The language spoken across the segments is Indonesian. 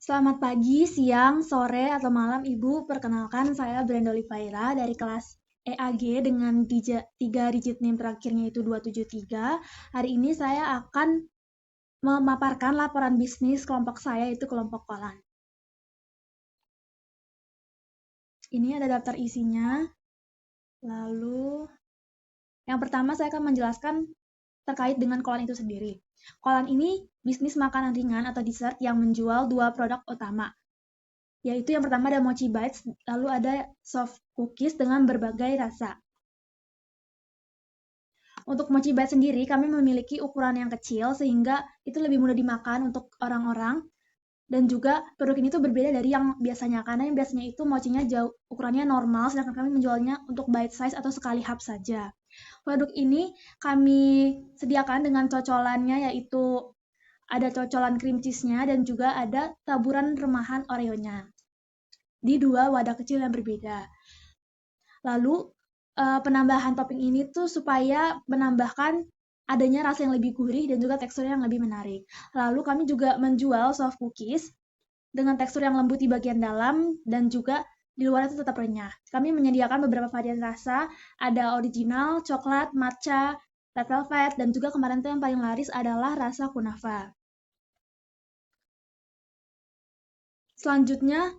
Selamat pagi, siang, sore, atau malam Ibu. Perkenalkan saya Brenda Olivaira dari kelas EAG dengan 3 digit NIM terakhirnya itu 273. Hari ini saya akan memaparkan laporan bisnis kelompok saya, itu kelompok Kolan. Ini ada daftar isinya. Lalu, yang pertama saya akan menjelaskan terkait dengan Kolan itu sendiri. Kolan ini bisnis makanan ringan atau dessert yang menjual dua produk utama, yaitu yang pertama ada Mochi Bites, lalu ada soft cookies dengan berbagai rasa. Untuk Mochi Bites sendiri, kami memiliki ukuran yang kecil sehingga itu lebih mudah dimakan untuk orang-orang, dan juga produk ini tuh berbeda dari yang biasanya, karena yang biasanya itu mochinya jauh ukurannya normal, sedangkan kami menjualnya untuk bite size atau sekali hap saja. Produk ini kami sediakan dengan cocolannya, yaitu ada cocolan cream cheese-nya dan juga ada taburan remahan Oreo-nya di dua wadah kecil yang berbeda. Lalu penambahan topping ini tuh supaya menambahkan adanya rasa yang lebih gurih dan juga tekstur yang lebih menarik. Lalu kami juga menjual soft cookies dengan tekstur yang lembut di bagian dalam dan juga di luar itu tetap renyah. Kami menyediakan beberapa varian rasa, ada original, coklat, matcha, red velvet, dan juga kemarin tuh yang paling laris adalah rasa kunafa. Selanjutnya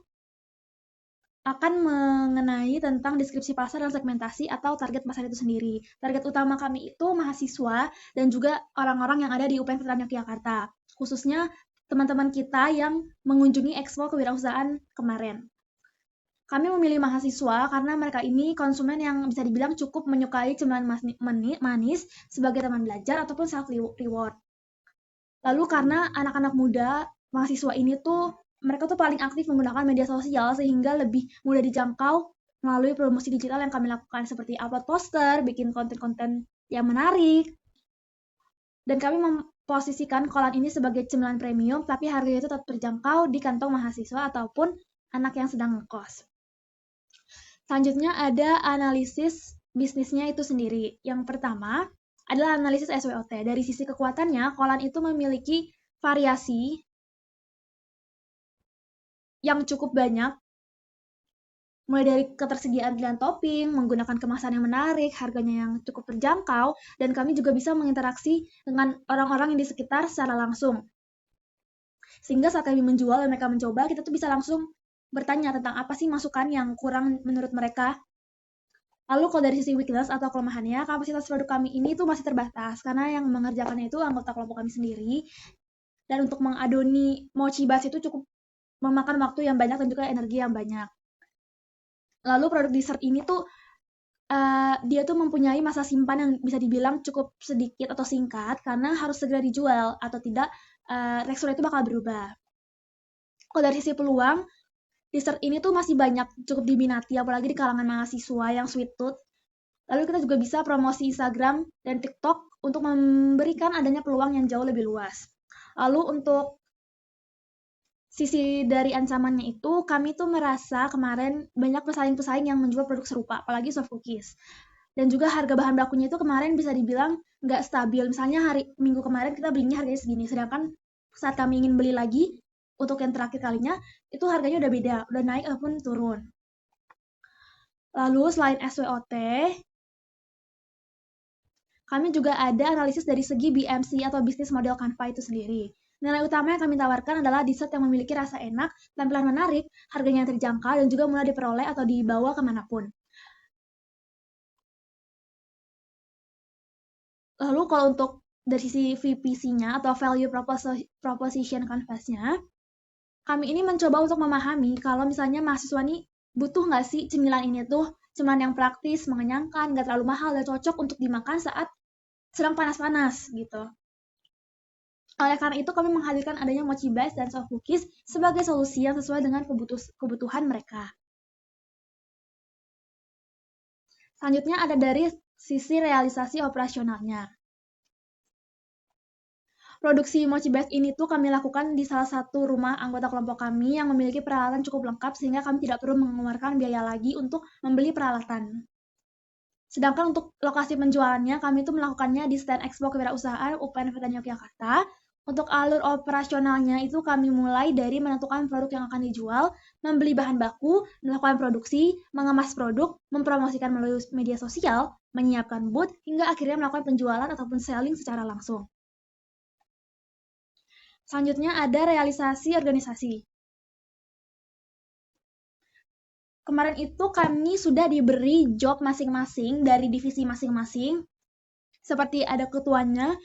akan mengenai tentang deskripsi pasar dan segmentasi atau target pasar itu sendiri. Target utama kami itu mahasiswa dan juga orang-orang yang ada di UPN Veteran Yogyakarta, khususnya teman-teman kita yang mengunjungi Expo Kewirausahaan kemarin. Kami memilih mahasiswa karena mereka ini konsumen yang bisa dibilang cukup menyukai cemilan manis sebagai teman belajar ataupun self reward. Lalu karena anak-anak muda, mahasiswa ini tuh mereka tuh paling aktif menggunakan media sosial sehingga lebih mudah dijangkau melalui promosi digital yang kami lakukan seperti upload poster, bikin konten-konten yang menarik. Dan kami memposisikan Kolan ini sebagai cemilan premium tapi harganya itu tetap terjangkau di kantong mahasiswa ataupun anak yang sedang ngekos. Selanjutnya ada analisis bisnisnya itu sendiri. Yang pertama adalah analisis SWOT. Dari sisi kekuatannya, Kolan itu memiliki variasi yang cukup banyak, mulai dari ketersediaan pilihan topping, menggunakan kemasan yang menarik, harganya yang cukup terjangkau, dan kami juga bisa menginteraksi dengan orang-orang yang di sekitar secara langsung. Sehingga saat kami menjual dan mereka mencoba, kita tuh bisa langsung bertanya tentang apa sih masukan yang kurang menurut mereka. Lalu kalau dari sisi weakness atau kelemahannya, kapasitas produk kami ini tuh masih terbatas, karena yang mengerjakannya itu anggota kelompok kami sendiri, dan untuk mengadoni mochi base itu cukup memakan waktu yang banyak dan juga energi yang banyak. Lalu produk dessert ini tuh dia tuh mempunyai masa simpan yang bisa dibilang cukup sedikit atau singkat karena harus segera dijual atau tidak tekstur itu bakal berubah. Kalau dari sisi peluang, dessert ini tuh masih banyak cukup diminati apalagi di kalangan mahasiswa yang sweet tooth. Lalu kita juga bisa promosi Instagram dan TikTok untuk memberikan adanya peluang yang jauh lebih luas. Lalu untuk sisi dari ancamannya itu, kami tuh merasa kemarin banyak pesaing-pesaing yang menjual produk serupa, apalagi soft cookies. Dan juga harga bahan bakunya itu kemarin bisa dibilang nggak stabil. Misalnya minggu kemarin kita belinya harganya segini, sedangkan saat kami ingin beli lagi, untuk yang terakhir kalinya, itu harganya udah beda, udah naik ataupun turun. Lalu selain SWOT, kami juga ada analisis dari segi BMC atau Business Model Canva itu sendiri. Nilai utama yang kami tawarkan adalah dessert yang memiliki rasa enak, tampilan menarik, harganya yang terjangkau, dan juga mudah diperoleh atau dibawa kemanapun. Lalu kalau untuk dari sisi VPC-nya atau Value Proposition Canvas-nya, kami ini mencoba untuk memahami kalau misalnya mahasiswa nih butuh nggak sih cemilan ini tuh, cemilan yang praktis, mengenyangkan, nggak terlalu mahal, dan cocok untuk dimakan saat sedang panas-panas gitu. Oleh karena itu, kami menghadirkan adanya mochi bites dan soft cookies sebagai solusi yang sesuai dengan kebutuhan mereka. Selanjutnya ada dari sisi realisasi operasionalnya. Produksi mochi bites ini tuh kami lakukan di salah satu rumah anggota kelompok kami yang memiliki peralatan cukup lengkap sehingga kami tidak perlu mengeluarkan biaya lagi untuk membeli peralatan. Sedangkan untuk lokasi penjualannya, kami itu melakukannya di stand Expo Kewirausahaan UPN Veteran Yogyakarta, Untuk alur operasionalnya itu kami mulai dari menentukan produk yang akan dijual, membeli bahan baku, melakukan produksi, mengemas produk, mempromosikan melalui media sosial, menyiapkan booth, hingga akhirnya melakukan penjualan ataupun selling secara langsung. Selanjutnya ada realisasi organisasi. Kemarin itu kami sudah diberi job masing-masing dari divisi masing-masing. Seperti ada ketuanya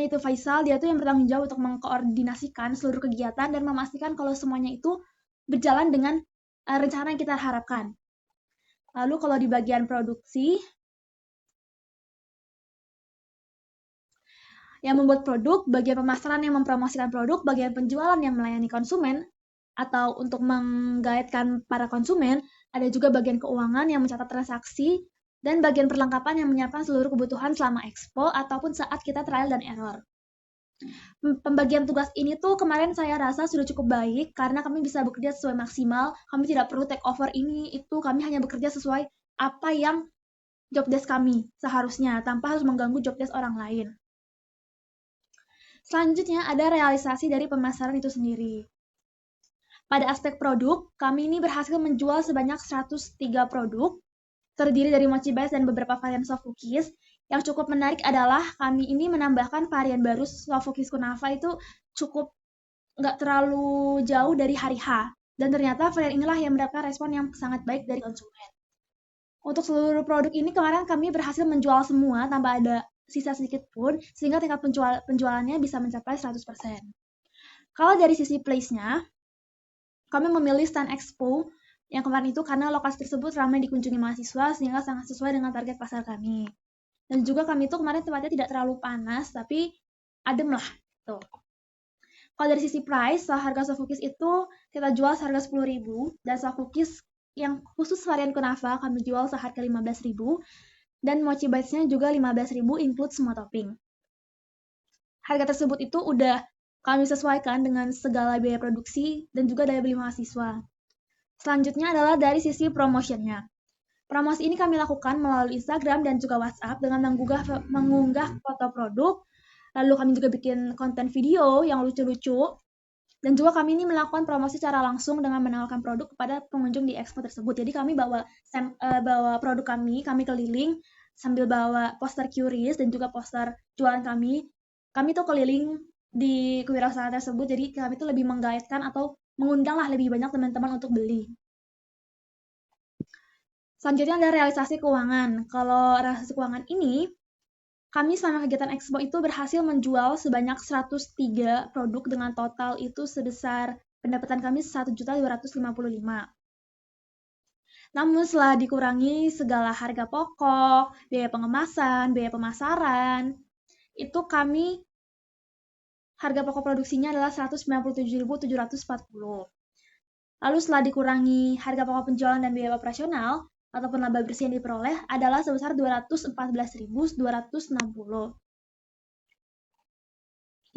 itu Faisal, dia tuh yang bertanggung jawab untuk mengkoordinasikan seluruh kegiatan dan memastikan kalau semuanya itu berjalan dengan rencana yang kita harapkan. Lalu kalau di bagian produksi, yang membuat produk, bagian pemasaran yang mempromosikan produk, bagian penjualan yang melayani konsumen, atau untuk menggaetkan para konsumen, ada juga bagian keuangan yang mencatat transaksi, dan bagian perlengkapan yang menyiapkan seluruh kebutuhan selama expo ataupun saat kita trial dan error. Pembagian tugas ini tuh kemarin saya rasa sudah cukup baik karena kami bisa bekerja sesuai maksimal, kami tidak perlu take over ini, itu, kami hanya bekerja sesuai apa yang job desk kami seharusnya, tanpa harus mengganggu job desk orang lain. Selanjutnya ada realisasi dari pemasaran itu sendiri. Pada aspek produk, kami ini berhasil menjual sebanyak 103 produk, terdiri dari mochi bites dan beberapa varian soft cookies. Yang cukup menarik adalah kami ini menambahkan varian baru soft cookies kunafa itu cukup nggak terlalu jauh dari hari H. Dan ternyata varian inilah yang mendapatkan respon yang sangat baik dari konsumen. Untuk seluruh produk ini kemarin kami berhasil menjual semua tanpa ada sisa sedikit pun, sehingga tingkat penjualannya bisa mencapai 100%. Kalau dari sisi place-nya, kami memilih stand expo yang kemarin itu karena lokasi tersebut ramai dikunjungi mahasiswa sehingga sangat sesuai dengan target pasar kami. Dan juga kami itu kemarin tempatnya tidak terlalu panas, tapi adem lah. Tuh. Kalau dari sisi price, harga soft cookies itu kita jual seharga 10.000 dan soft cookies yang khusus varian kunafa kami jual seharga 15.000 dan mochi bites-nya juga 15.000 include semua topping. Harga tersebut itu udah kami sesuaikan dengan segala biaya produksi dan juga daya beli mahasiswa. Selanjutnya adalah dari sisi promotionnya. Promosi ini kami lakukan melalui Instagram dan juga WhatsApp dengan mengunggah foto produk, lalu kami juga bikin konten video yang lucu-lucu, dan juga kami ini melakukan promosi secara langsung dengan menawarkan produk kepada pengunjung di expo tersebut. Jadi kami bawa produk kami keliling sambil bawa poster QRIS dan juga poster jualan kami. Kami tuh keliling di kewirausahaan tersebut, jadi kami tuh lebih menggaetkan atau mengundanglah lebih banyak teman-teman untuk beli. Selanjutnya ada realisasi keuangan. Kalau realisasi keuangan ini, kami selama kegiatan expo itu berhasil menjual sebanyak 103 produk dengan total itu sebesar pendapatan kami 1.255. Namun setelah dikurangi segala harga pokok, biaya pengemasan, biaya pemasaran, itu kami harga pokok produksinya adalah 197.740. Lalu setelah dikurangi harga pokok penjualan dan biaya operasional, ataupun laba bersih yang diperoleh adalah sebesar 214.260.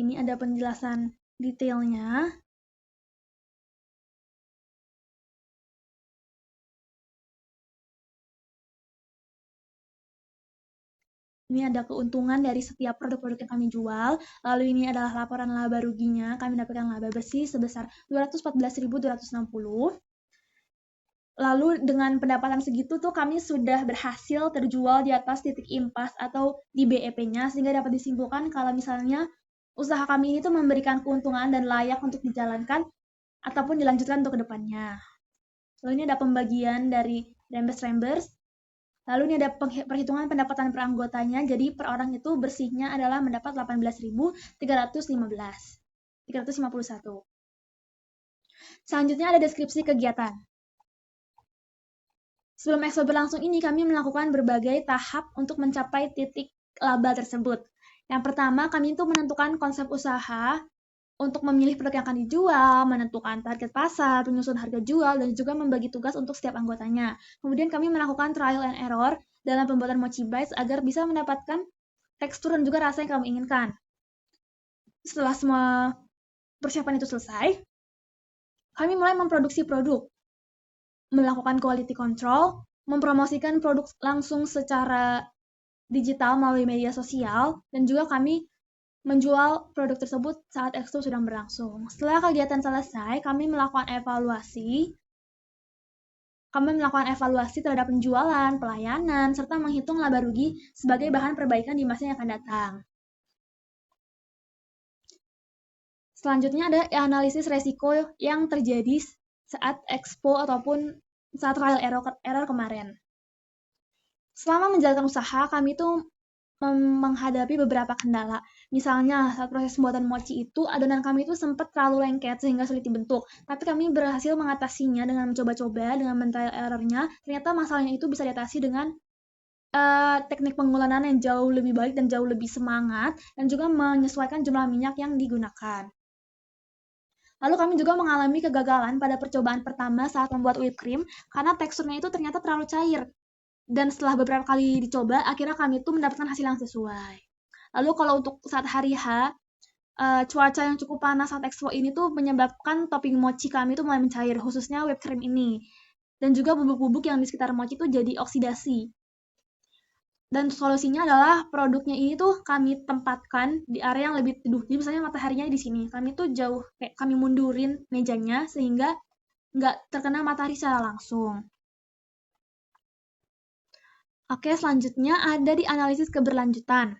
Ini ada penjelasan detailnya. Ini ada keuntungan dari setiap produk-produk yang kami jual. Lalu ini adalah laporan laba ruginya. Kami mendapatkan laba bersih sebesar 214.260. Lalu dengan pendapatan segitu tuh kami sudah berhasil terjual di atas titik impas atau di BEP-nya, sehingga dapat disimpulkan kalau misalnya usaha kami ini tuh memberikan keuntungan dan layak untuk dijalankan ataupun dilanjutkan untuk kedepannya. Lalu ini ada pembagian dari Rembers. Lalu ini ada perhitungan pendapatan per anggotanya, jadi per orang itu bersihnya adalah mendapat 351. Selanjutnya ada deskripsi kegiatan. Sebelum expo berlangsung ini, kami melakukan berbagai tahap untuk mencapai titik laba tersebut. Yang pertama, kami itu menentukan konsep usaha untuk memilih produk yang akan dijual, menentukan target pasar, penyusun harga jual, dan juga membagi tugas untuk setiap anggotanya. Kemudian kami melakukan trial and error dalam pembuatan mochi bites agar bisa mendapatkan tekstur dan juga rasa yang kami inginkan. Setelah semua persiapan itu selesai, kami mulai memproduksi produk, melakukan quality control, mempromosikan produk langsung secara digital melalui media sosial, dan juga kami menjual produk tersebut saat ekskul sedang berlangsung. Setelah kegiatan selesai, kami melakukan evaluasi terhadap penjualan, pelayanan, serta menghitung laba rugi sebagai bahan perbaikan di masa yang akan datang. Selanjutnya ada analisis resiko yang terjadi saat expo ataupun saat trial error kemarin. Selama menjalankan usaha, kami itu menghadapi beberapa kendala. Misalnya, saat proses pembuatan mochi itu, adonan kami itu sempat terlalu lengket sehingga sulit dibentuk. Tapi kami berhasil mengatasinya dengan mencoba-coba, dengan men-trial error-nya. Ternyata masalahnya itu bisa diatasi dengan teknik pengulanan yang jauh lebih baik dan jauh lebih semangat, dan juga menyesuaikan jumlah minyak yang digunakan. Lalu kami juga mengalami kegagalan pada percobaan pertama saat membuat whipped cream, karena teksturnya itu ternyata terlalu cair. Dan setelah beberapa kali dicoba, akhirnya kami tuh mendapatkan hasil yang sesuai. Lalu kalau untuk saat hari H, cuaca yang cukup panas saat expo ini tuh menyebabkan topping mochi kami tuh mulai mencair, khususnya whipped cream ini. Dan juga bubuk-bubuk yang di sekitar mochi tuh jadi oksidasi. Dan solusinya adalah produknya ini tuh kami tempatkan di area yang lebih teduh. Jadi misalnya mataharinya di sini, kami tuh jauh, kayak kami mundurin mejanya sehingga nggak terkena matahari secara langsung. Oke, selanjutnya ada di analisis keberlanjutan.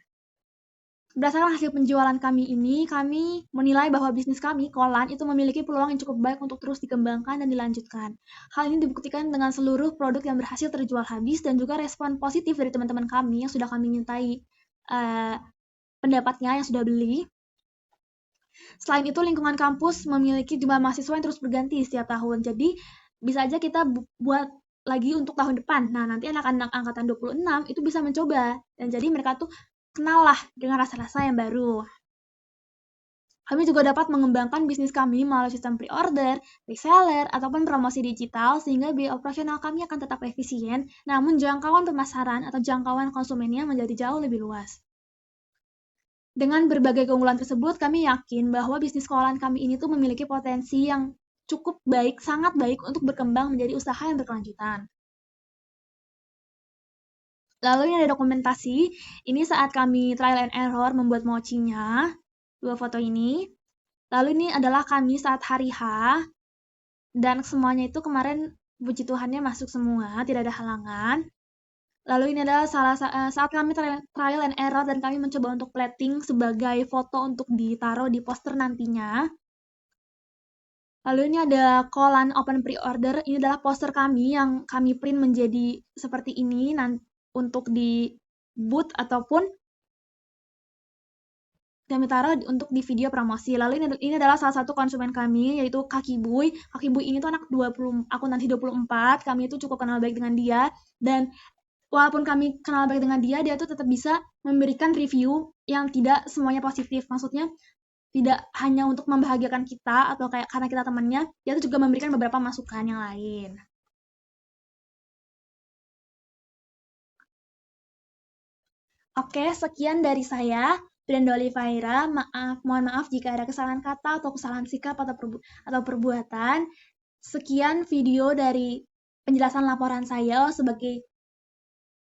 Berdasarkan hasil penjualan kami ini, kami menilai bahwa bisnis kami, Kolan, itu memiliki peluang yang cukup baik untuk terus dikembangkan dan dilanjutkan. Hal ini dibuktikan dengan seluruh produk yang berhasil terjual habis dan juga respon positif dari teman-teman kami yang sudah kami mintai pendapatnya yang sudah beli. Selain itu, lingkungan kampus memiliki jumlah mahasiswa yang terus berganti setiap tahun. Jadi, bisa aja kita buat lagi untuk tahun depan. Nah, nanti anak-anak angkatan 26 itu bisa mencoba. Dan jadi mereka tuh kenal lah dengan rasa-rasa yang baru. Kami juga dapat mengembangkan bisnis kami melalui sistem pre-order, reseller, ataupun promosi digital sehingga biaya operasional kami akan tetap efisien, namun jangkauan pemasaran atau jangkauan konsumennya menjadi jauh lebih luas. Dengan berbagai keunggulan tersebut, kami yakin bahwa bisnis Kolan kami ini tuh memiliki potensi yang cukup baik, sangat baik untuk berkembang menjadi usaha yang berkelanjutan. Lalu ini ada dokumentasi. Ini saat kami trial and error membuat mochinya. 2 foto ini. Lalu ini adalah kami saat hari H. Dan semuanya itu kemarin puji Tuhannya masuk semua, tidak ada halangan. Lalu ini adalah saat kami trial and error dan kami mencoba untuk plating sebagai foto untuk ditaruh di poster nantinya. Lalu ini ada Kolan open pre-order. Ini adalah poster kami yang kami print menjadi seperti ini untuk di booth ataupun kami taruh untuk di video promosi. Lalu ini adalah salah satu konsumen kami, yaitu Kaki Buy. Kaki Buy ini tuh anak akuntansi 24. Kami itu cukup kenal baik dengan dia. Dan walaupun kami kenal baik dengan dia tuh tetap bisa memberikan review yang tidak semuanya positif. Maksudnya, tidak hanya untuk membahagiakan kita atau kayak karena kita temannya, dia tuh juga memberikan beberapa masukan yang lain. Oke, sekian dari saya, Brenda Oliveira. Mohon maaf jika ada kesalahan kata atau kesalahan sikap atau perbuatan. Sekian video dari penjelasan laporan saya sebagai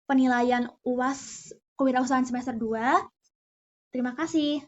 penilaian UAS Kewirausahaan semester 2. Terima kasih.